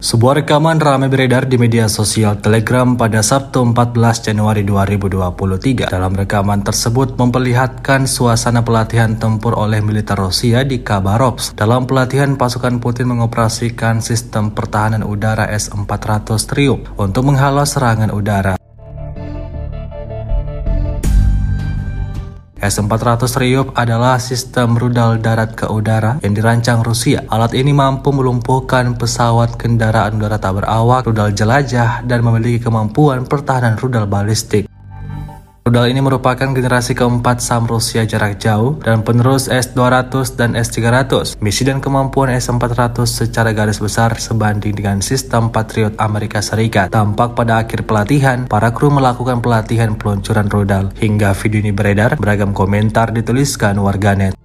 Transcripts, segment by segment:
Sebuah rekaman ramai beredar di media sosial Telegram pada Sabtu 14 Januari 2023. Dalam rekaman tersebut memperlihatkan suasana pelatihan tempur oleh militer Rusia di Khabarovsk. Dalam pelatihan, pasukan Putin mengoperasikan sistem pertahanan udara S-400 Triumph untuk menghalau serangan udara. S-400 Triumph adalah sistem rudal darat ke udara yang dirancang Rusia. Alat ini mampu melumpuhkan pesawat kendaraan udara tak berawak, rudal jelajah, dan memiliki kemampuan pertahanan rudal balistik. Rudal ini merupakan generasi keempat SAM Rusia jarak jauh dan penerus S-200 dan S-300. Misi dan kemampuan S-400 secara garis besar sebanding dengan sistem Patriot Amerika Serikat. Tampak pada akhir pelatihan, para kru melakukan pelatihan peluncuran rudal. Hingga video ini beredar, beragam komentar dituliskan warganet.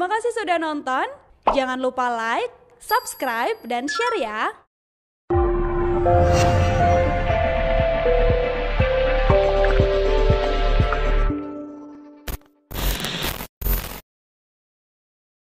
Terima kasih sudah nonton. Jangan lupa like, subscribe, dan share ya.